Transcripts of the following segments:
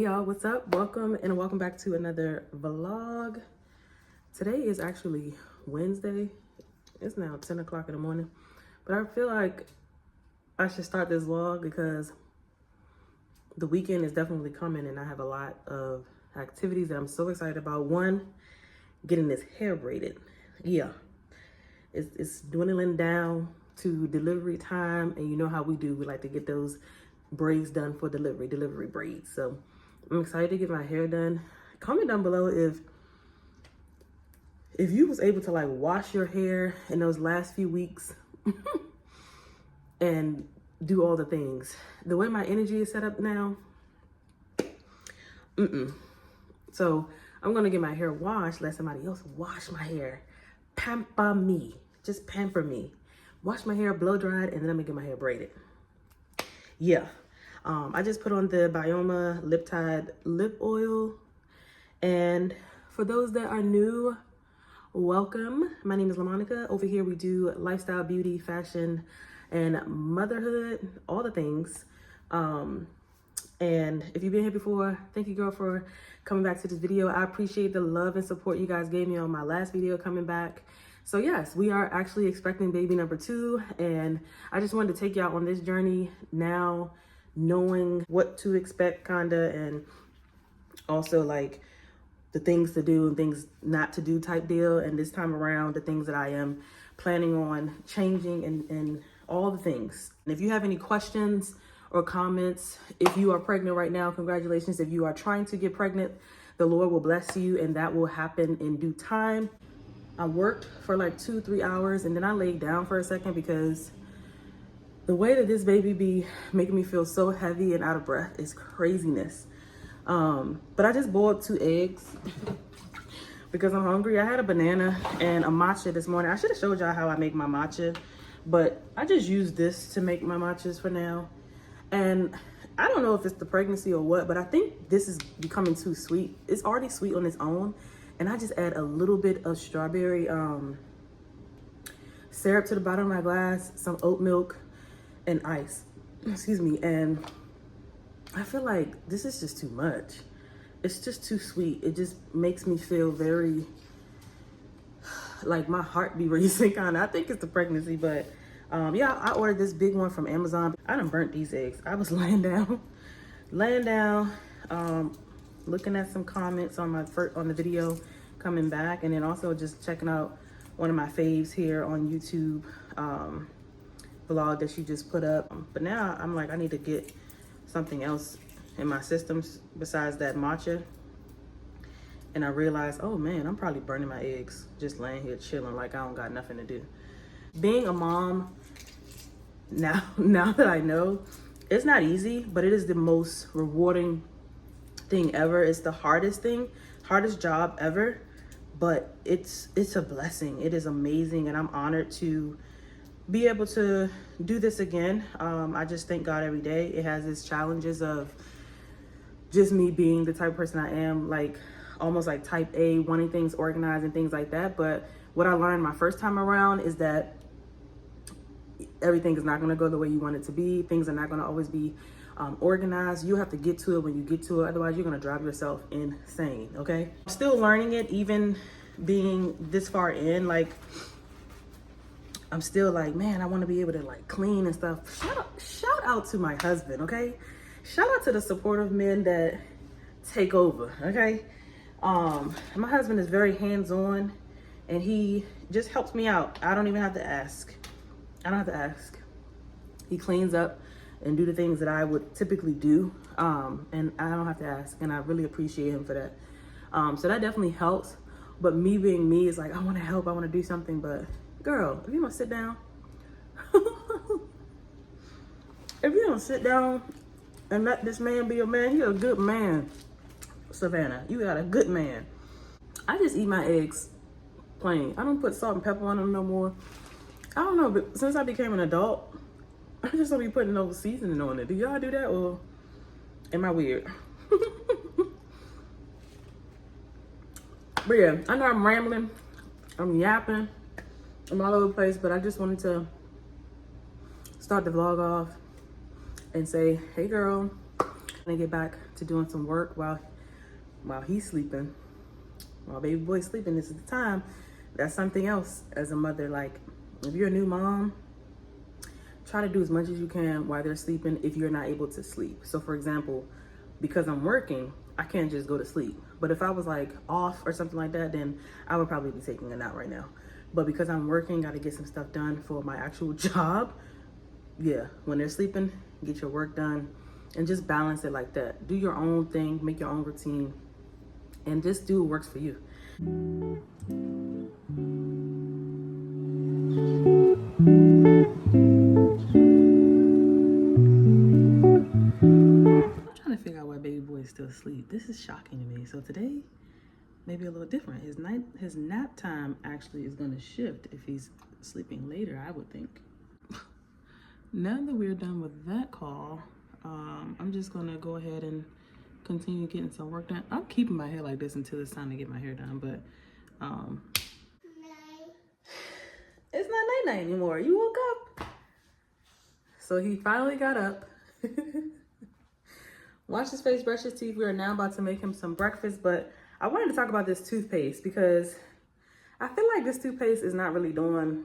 y'all, what's up? Welcome back to another vlog. Today is actually Wednesday. It's now 10 o'clock in the morning, but I feel like I should start this vlog because the weekend is definitely coming and I have a lot of activities that I'm so excited about. One, getting this hair braided. Yeah, it's dwindling down to delivery time, and you know how we do. We like to get those braids done for delivery braids. So I'm excited to get my hair done. Comment down below if you was able to like wash your hair in those last few weeks and do all the things. The way my energy is set up now, So I'm gonna get my hair washed, let somebody else wash my hair. Pamper me, just pamper me. Wash my hair, blow dried, and then I'm gonna get my hair braided. Yeah, I just put on the Bioma Lip Tide lip oil. And for those that are new, welcome. My name is LaMonica. Over here we do lifestyle, beauty, fashion, and motherhood, all the things. And if you've been here before, thank you, girl, for coming back to this video. I appreciate the love and support you guys gave me on my last video coming back. So yes, we are actually expecting baby number 2, and I just wanted to take y'all on this journey now, knowing what to expect kinda, and also like the things to do and things not to do type deal. And this time around, the things that I am planning on changing and all the things. And if you have any questions or comments, if you are pregnant right now, congratulations. If you are trying to get pregnant, the Lord will bless you, and that will happen in due time. I worked for like 2-3 hours, and then I laid down for a second because the way that this baby be making me feel so heavy and out of breath is craziness. But I just boiled 2 eggs because I'm hungry. I had a banana and a matcha this morning. I should have showed y'all how I make my matcha, but I just use this to make my matchas for now. And I don't know if it's the pregnancy or what, but I think this is becoming too sweet. It's already sweet on its own. And I just add a little bit of strawberry syrup to the bottom of my glass, some oat milk and ice, excuse me. And I feel like this is just too much. It's just too sweet. It just makes me feel very, like my heart be racing kind of. I think it's the pregnancy, but yeah, I ordered this big one from Amazon. I done burnt these eggs. I was laying down, looking at some comments on on the video coming back, and then also just checking out one of my faves here on YouTube vlog that she just put up. But now I'm like, I need to get something else in my systems besides that matcha. And I realized, oh man, I'm probably burning my eggs just laying here chilling like I don't got nothing to do. Being a mom, now that I know, it's not easy, but it is the most rewarding thing ever. It's the hardest job ever, but it's a blessing. It is amazing, and I'm honored to be able to do this again. I just thank God every day. It has its challenges of just me being the type of person I am, like almost like type A, wanting things organized and things like that. But what I learned my first time around is that everything is not going to go the way you want it to be. Things are not going to always be organized. You have to get to it when you get to it. Otherwise, you're going to drive yourself insane. Okay. I'm still learning it, even being this far in. Like, I'm still like, man, I want to be able to like clean and stuff. Shout out to my husband. Okay. Shout out to the supportive men that take over. Okay. My husband is very hands-on, and he just helps me out. I don't even have to ask. He cleans up and do the things that I would typically do, and I don't have to ask, and I really appreciate him for that. So that definitely helps. But me being me is like, I want to help, I want to do something, but girl, if you don't sit down, if you don't sit down and let this man be a man, you're a good man, Savannah. You got a good man. I just eat my eggs plain. I don't put salt and pepper on them no more. I don't know, but since I became an adult, I just don't be putting no seasoning on it. Do y'all do that, or am I weird? But yeah, I know I'm rambling, I'm yapping, I'm all over the place, but I just wanted to start the vlog off and say, hey girl, and get back to doing some work while he's sleeping. While baby boy's sleeping, this is the time. That's something else as a mother. Like, if you're a new mom, try to do as much as you can while they're sleeping if you're not able to sleep. So for example, because I'm working, I can't just go to sleep. But if I was like off or something like that, then I would probably be taking a nap right now. But because I'm working, got to get some stuff done for my actual job. Yeah, when they're sleeping, get your work done and just balance it like that. Do your own thing, make your own routine, and just do what works for you. I'm trying to figure out why baby boy is still asleep. This is shocking to me. So today, maybe a little different. His nap time actually is going to shift if he's sleeping later, I would think. Now that we're done with that call, I'm just going to go ahead and continue getting some work done. I'm keeping my hair like this until it's time to get my hair done, but it's not night-night anymore. You woke up. So he finally got up. Washed his face, brushed his teeth. We are now about to make him some breakfast, but I wanted to talk about this toothpaste because I feel like this toothpaste is not really doing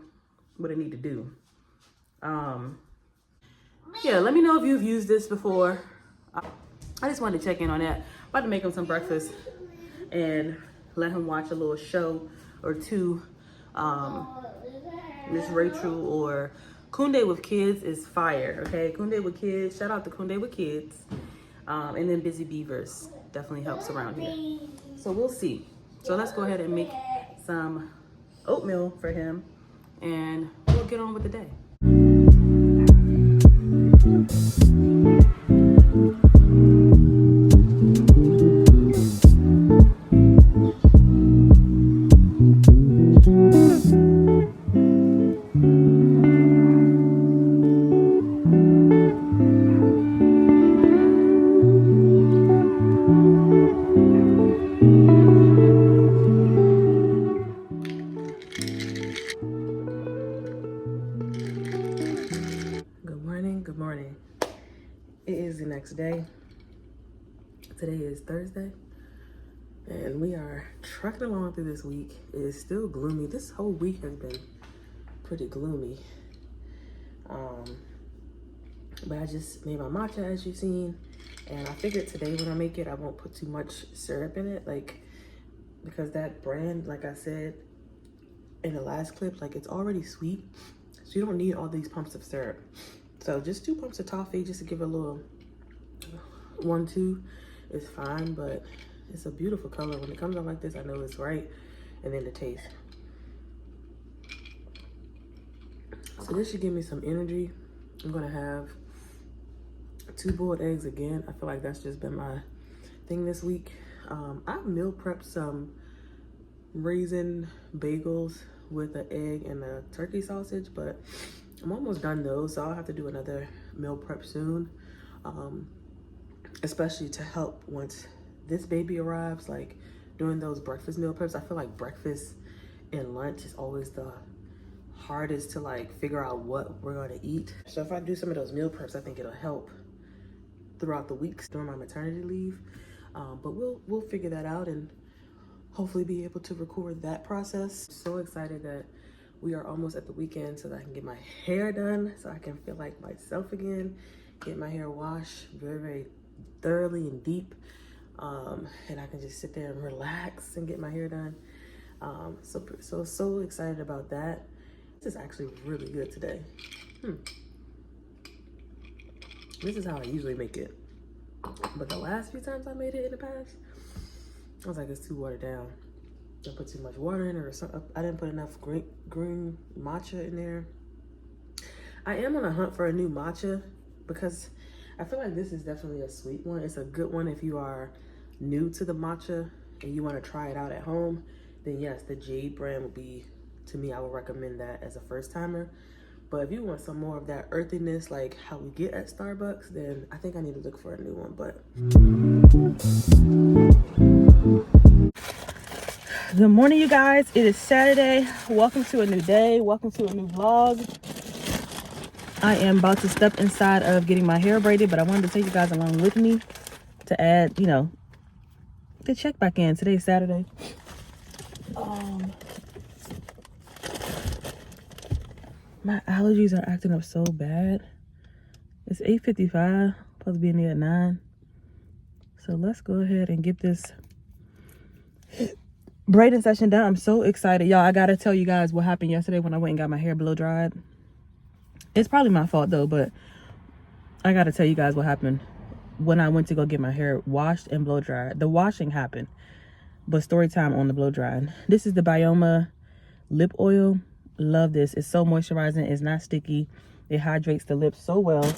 what it need to do. Yeah, let me know if you've used this before. I just wanted to check in on that. About to make him some breakfast and let him watch a little show or two. Miss Rachel or Kunde with Kids is fire, okay? Kunde with Kids, shout out to Kunde with Kids. And then Busy Beavers definitely helps around here. So we'll see. So let's go ahead and make some oatmeal for him and we'll get on with the day. Good morning. It is the next day. Today is Thursday, and we are trucking along through this week. It is still gloomy. This whole week has been pretty gloomy. But I just made my matcha, as you've seen, and I figured today when I make it, I won't put too much syrup in it, because that brand, like I said in the last clip, it's already sweet, so you don't need all these pumps of syrup. So just 2 pumps of toffee just to give it a little 1-2 is fine, but it's a beautiful color. When it comes out like this, I know it's right. And then the taste. So this should give me some energy. I'm gonna have 2 boiled eggs again. I feel like that's just been my thing this week. I've meal prepped some raisin bagels with an egg and a turkey sausage, but I'm almost done those, so I'll have to do another meal prep soon, especially to help once this baby arrives, doing those breakfast meal preps. I feel like breakfast and lunch is always the hardest to figure out what we're going to eat. So if I do some of those meal preps, I think it'll help throughout the weeks during my maternity leave. But we'll figure that out and hopefully be able to record that process. So excited that we are almost at the weekend so that I can get my hair done, so I can feel like myself again, get my hair washed very, very thoroughly and deep, and I can just sit there and relax and get my hair done. So excited about that. This is actually really good today. This is how I usually make it, but the last few times I made it in the past, I was like, it's too watered down. I put too much water in it, or something. I didn't put enough green matcha in there. I am on a hunt for a new matcha because I feel like this is definitely a sweet one. It's a good one if you are new to the matcha and you want to try it out at home. Then yes, the Jade brand would be, to me, I would recommend that as a first timer. But if you want some more of that earthiness, like how we get at Starbucks, then I think I need to look for a new one. But good morning, you guys. It is Saturday. Welcome to a new day. Welcome to a new vlog. I am about to step inside of getting my hair braided, but I wanted to take you guys along with me to add, you know, the check back in. Today's Saturday. My allergies are acting up so bad. It's 8:55, supposed to be in there at 9. So let's go ahead and get this braiding session done. I'm so excited. Y'all, I gotta tell you guys what happened yesterday when I went and got my hair blow dried. It's probably my fault though, but I gotta tell you guys what happened when I went to go get my hair washed and blow dried. The washing happened, but story time on the blow drying. This is the Bioma lip oil. Love this. It's so moisturizing. It's not sticky. It hydrates the lips so well.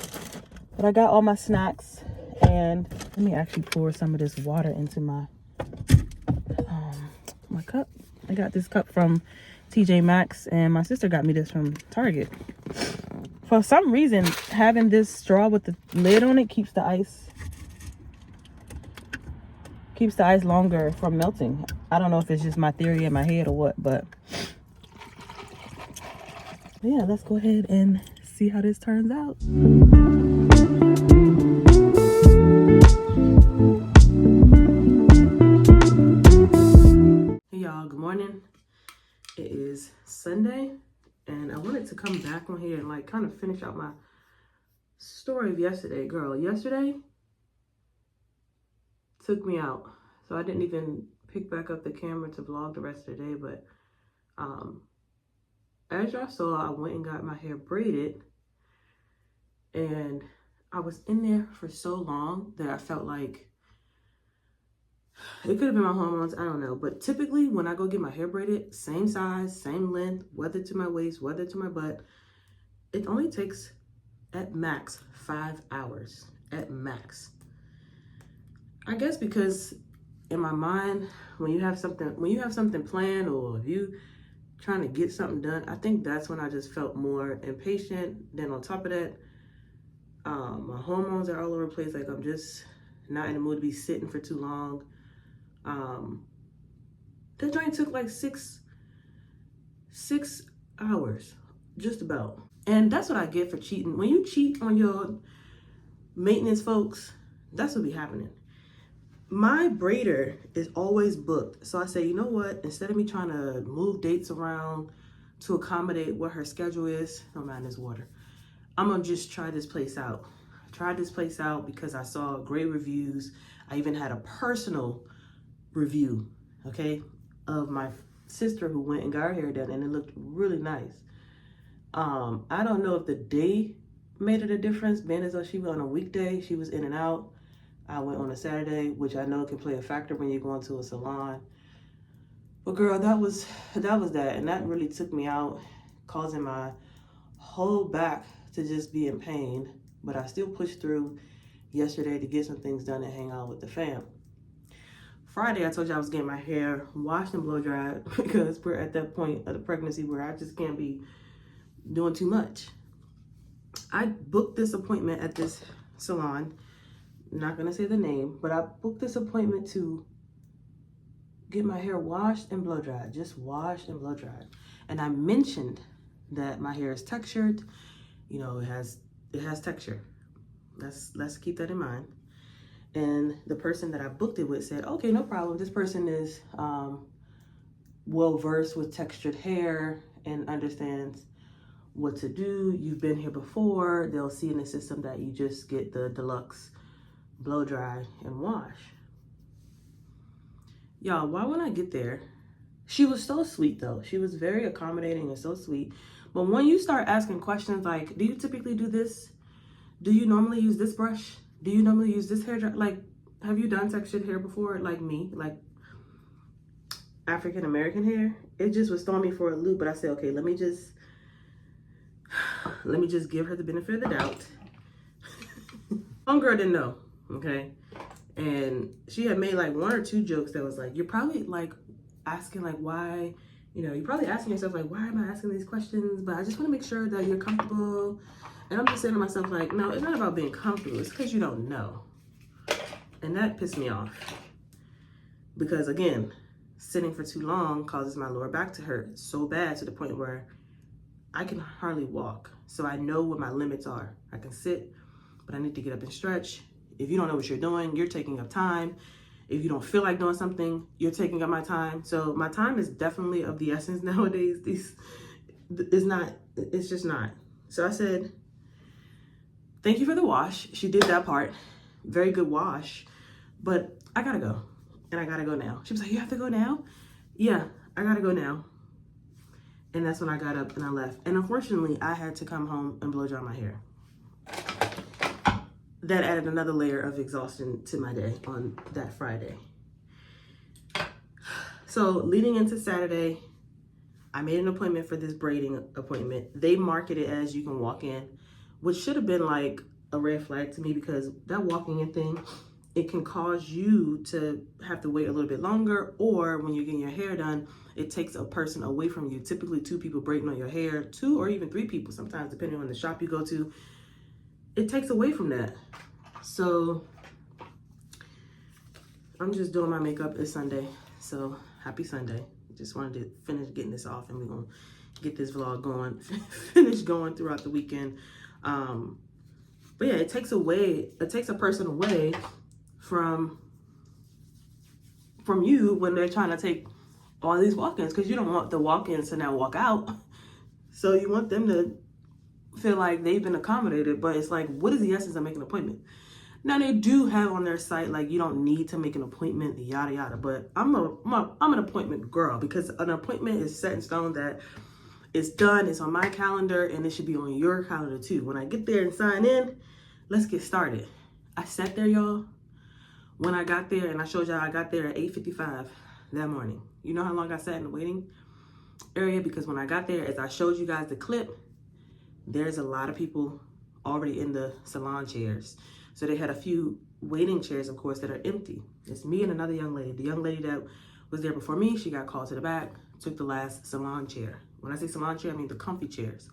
But I got all my snacks, and let me actually pour some of this water into my my cup. I got this cup from TJ Maxx, and my sister got me this from Target. For some reason, having this straw with the lid on it keeps the ice longer from melting. I don't know if it's just my theory in my head or what, but yeah, let's go ahead and see how this turns out. Hey y'all, good morning. It is Sunday, and I wanted to come back on here and like kind of finish out my story of yesterday. Girl, yesterday took me out, so I didn't even pick back up the camera to vlog the rest of the day. But as y'all saw, I went and got my hair braided, and I was in there for so long that I felt like it could have been my hormones, I don't know. But typically when I go get my hair braided, same size, same length, whether to my waist, whether to my butt, it only takes at max 5 hours, at max. I guess because in my mind, when you have something planned, or if you trying to get something done, I think that's when I just felt more impatient. Then on top of that, my hormones are all over the place. Like, I'm just not in the mood to be sitting for too long. That joint took like six hours, just about. And that's what I get for cheating. When you cheat on your maintenance folks, that's what be happening. My braider is always booked. So I say, you know what? Instead of me trying to move dates around to accommodate what her schedule is, don't mind this water, I'm gonna just try this place out. I tried this place out because I saw great reviews. I even had a personal review, okay, of my sister who went and got her hair done, and it looked really nice. I don't know if the day made it a difference, being as though she went on a weekday, she was in and out. I went on a Saturday, which I know can play a factor when you're going to a salon. But girl, that was that, and that really took me out, causing my whole back to just be in pain. But I still pushed through yesterday to get some things done and hang out with the fam. Friday, I told you I was getting my hair washed and blow dried because we're at that point of the pregnancy where I just can't be doing too much. I booked this appointment at this salon. I'm not gonna say the name, but I booked this appointment to get my hair washed and blow dried, just washed and blow dried. And I mentioned that my hair is textured. You know, it has texture. Let's keep that in mind. And the person that I booked it with said, okay, no problem. This person is well versed with textured hair and understands what to do. You've been here before. They'll see in the system that you just get the deluxe blow dry and wash. Y'all, why when I get there, she was so sweet though. She was very accommodating and so sweet. But when you start asking questions like, do you typically do this? Do you normally use this brush? Do you normally use this hair dry? Like, have you done textured hair before? Like me, like African American hair? It just was throwing me for a loop. But I said, okay, let me just give her the benefit of the doubt. Homegirl didn't know, okay? And she had made like 1 or 2 jokes that was like, you're probably like asking like why, you know, you're probably asking yourself like, why am I asking these questions? But I just want to make sure that you're comfortable. And I'm just saying to myself like, no, it's not about being comfortable. It's because you don't know. And that pissed me off. Because again, sitting for too long causes my lower back to hurt so bad to the point where I can hardly walk. So I know what my limits are. I can sit, but I need to get up and stretch. If you don't know what you're doing, you're taking up time. If you don't feel like doing something, you're taking up my time. So my time is definitely of the essence nowadays. It's just not. So I said, thank you for the wash. She did that part. Very good wash. But I gotta go. And I gotta go now. She was like, you have to go now? Yeah, I gotta go now. And that's when I got up and I left. And unfortunately, I had to come home and blow dry my hair. That added another layer of exhaustion to my day on that Friday. So leading into Saturday, I made an appointment for this braiding appointment. They market it as you can walk in, which should have been like a red flag to me, because that walking in thing, it can cause you to have to wait a little bit longer, or when you're getting your hair done, it takes a person away from you. Typically 2 people braiding on your hair, 2 or even 3 people sometimes, depending on the shop you go to. It takes away from that. So I'm just doing my makeup. It's Sunday, so happy Sunday. Just wanted to finish getting this off, and we're gonna get this vlog going, finish going throughout the weekend. But yeah, it takes a person away from you when they're trying to take all these walk-ins, because you don't want the walk-ins to now walk out. So you want them to feel like they've been accommodated. But it's like, what is the essence of making an appointment? Now they do have on their site, like, you don't need to make an appointment, yada yada. But I'm an appointment girl, because an appointment is set in stone, that it's done, it's on my calendar, and it should be on your calendar too. When I get there and sign in, let's get started. I sat there, y'all. When I got there, and I showed y'all I got there at 8:55 that morning. You know how long I sat in the waiting area? Because when I got there, as I showed you guys the clip, there's a lot of people already in the salon chairs. So they had a few waiting chairs, of course, that are empty. It's me and another young lady. The young lady that was there before me, she got called to the back, took the last salon chair. When I say salon chair, I mean the comfy chairs.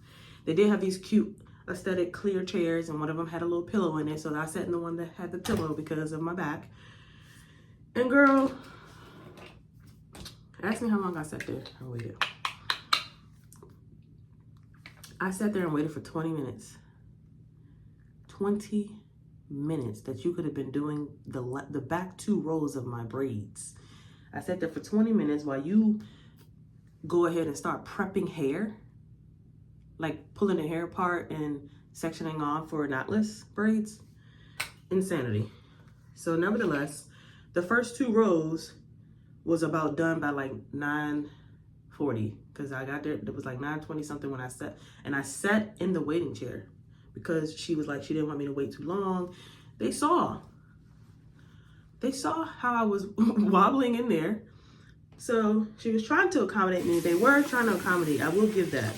They did have these cute aesthetic clear chairs, and one of them had a little pillow in it, so I sat in the one that had the pillow because of my back. And girl, ask me how long I sat there and waited. I sat there and waited for 20 minutes. 20 minutes that you could have been doing the back 2 rows of my braids. I sat there for 20 minutes while you go ahead and start prepping hair, like pulling the hair apart and sectioning off for knotless braids. Insanity. So nevertheless, the first 2 rows was about done by like 9:40, because I got there, it was like 9:20 something when I sat, and I sat in the waiting chair because she was like, she didn't want me to wait too long. They saw how I was wobbling in there. So she was trying to accommodate me. They were trying to accommodate, I will give that.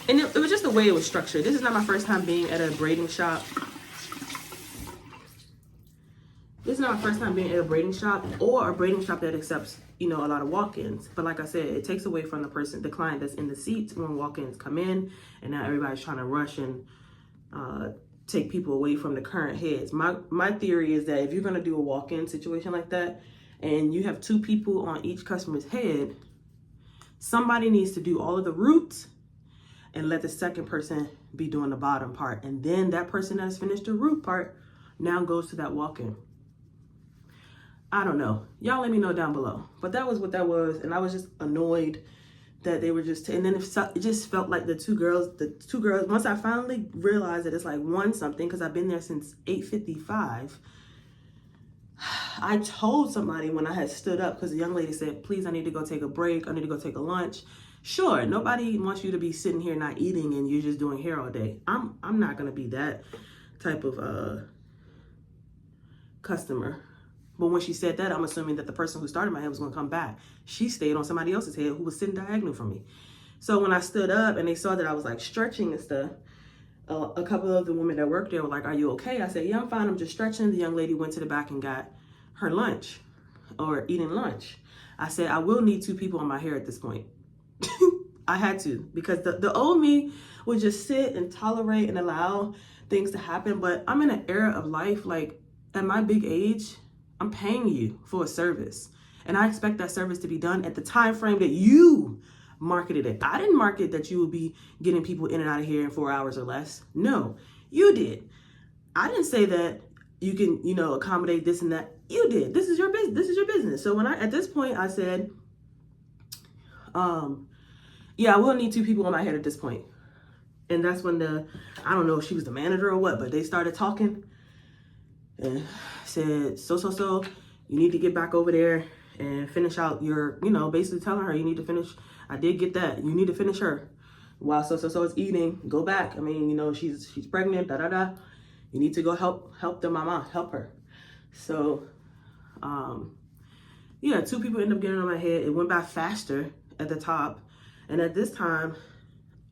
And it was just the way it was structured. This is not my first time being at a braiding shop. This is not my first time being at a braiding shop, or a braiding shop that accepts, you know, a lot of walk-ins. But like I said, it takes away from the client that's in the seats when walk-ins come in, and now everybody's trying to rush and take people away from the current heads. My theory is that if you're gonna do a walk-in situation like that, and you have 2 people on each customer's head, somebody needs to do all of the roots and let the second person be doing the bottom part. And then that person that has finished the root part now goes to that walk-in. I don't know. Y'all let me know down below. But that was what that was. And I was just annoyed that they were just, and then it just felt like the two girls, once I finally realized that it's like 1 something, because I've been there since 8:55, I told somebody when I had stood up, because the young lady said, please, I need to go take a break. I need to go take a lunch. Sure, nobody wants you to be sitting here not eating and you're just doing hair all day. I'm not going to be that type of customer. But when she said that, I'm assuming that the person who started my hair was going to come back. She stayed on somebody else's head who was sitting diagonal from me. So when I stood up and they saw that I was like stretching and stuff, a couple of the women that worked there were like, are you okay? I said, yeah, I'm fine. I'm just stretching. The young lady went to the back and got her lunch, or eating lunch. I said, I will need 2 people on my hair at this point. I had to, because the old me would just sit and tolerate and allow things to happen. But I'm in an era of life, like at my big age, I'm paying you for a service, and I expect that service to be done at the time frame that you marketed it. I didn't market that you would be getting people in and out of here in 4 hours or less. No, you did. I didn't say that you can, you know, accommodate this and that. You did. This is your business. This is your business. So when at this point, I said, yeah, I will need 2 people on my head at this point. And that's when I don't know if she was the manager or what, but they started talking and said, so, you need to get back over there and finish out your, you know, basically telling her you need to finish. I did get that. You need to finish her. While so is eating, go back. I mean, you know, she's pregnant, You need to go help the mama, help her. So, yeah, 2 people ended up getting on my head. It went by faster at the top. And at this time,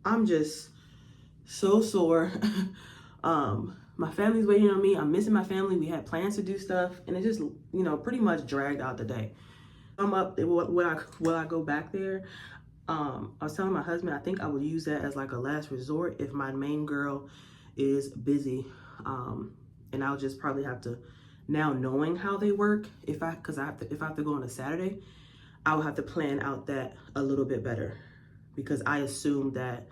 I'm just so sore. My family's waiting on me. I'm missing my family. We had plans to do stuff. And it just, you know, pretty much dragged out the day. I'm up, will I go back there? I was telling my husband, I think I would use that as like a last resort if my main girl is busy. And I'll just probably have to, now knowing how they work, if I have to go on a Saturday, I will have to plan out that a little bit better, because I assumed that,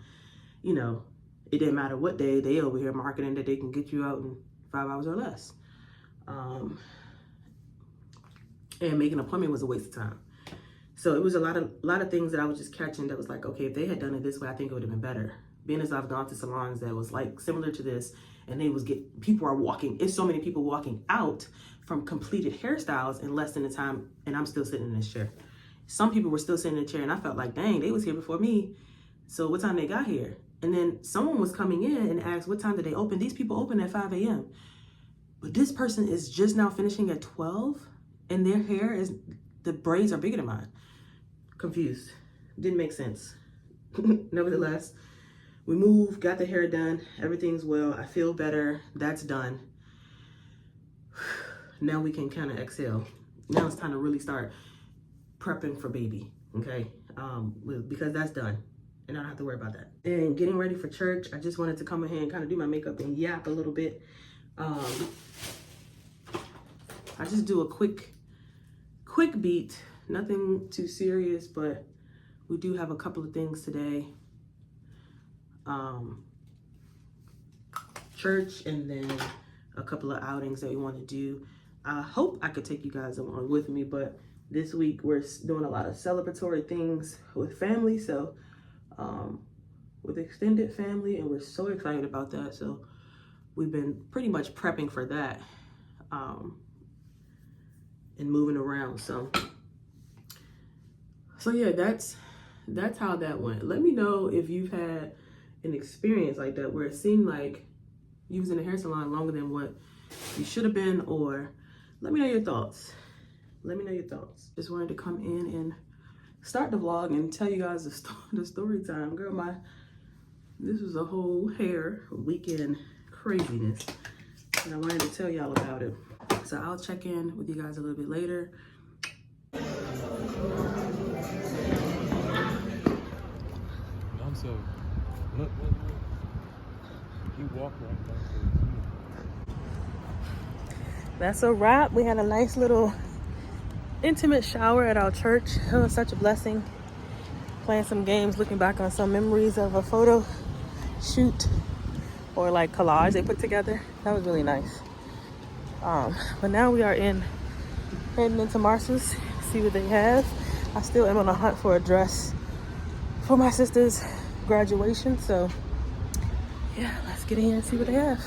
you know, it didn't matter what day, they over here marketing that they can get you out in 5 hours or less. And making an appointment was a waste of time. So it was a lot of things that I was just catching that was like, okay, if they had done it this way, I think it would have been better. Being as I've gone to salons that was like similar to this, and people are walking, it's so many people walking out from completed hairstyles in less than the time, and I'm still sitting in this chair. Some people were still sitting in the chair, and I felt like, dang, they was here before me. So what time they got here? And then someone was coming in and asked, what time did they open? These people open at 5 a.m. But this person is just now finishing at 12, and their hair the braids are bigger than mine. Confused. Didn't make sense. Nevertheless, we moved, got the hair done. Everything's well. I feel better. That's done. Now we can kind of exhale. Now it's time to really start prepping for baby, okay? Because that's done, and I don't have to worry about that. And getting ready for church, I just wanted to come in here and kind of do my makeup and yap a little bit. I just do a quick beat, nothing too serious, but we do have a couple of things today. Church, and then a couple of outings that we want to do. I hope I could take you guys along with me, but this week we're doing a lot of celebratory things with family, so with extended family, and we're so excited about that. So we've been pretty much prepping for that and moving around. So yeah, that's how that went. Let me know if you've had an experience like that where it seemed like you was in a hair salon longer than what you should have been, or let me know your thoughts. Let me know your thoughts. Just wanted to come in and start the vlog and tell you guys the story time. Girl, this was a whole hair weekend craziness, and I wanted to tell y'all about it. So I'll check in with you guys a little bit later. So, look, you walk right back. That's a wrap. We had a nice little intimate shower at our church. It was such a blessing. Playing some games, looking back on some memories of a photo shoot or like collage they put together. That was really nice. But now we are heading into Marshall's, see what they have. I still am on a hunt for a dress for my sister's graduation, so yeah, let's get in and see what they have.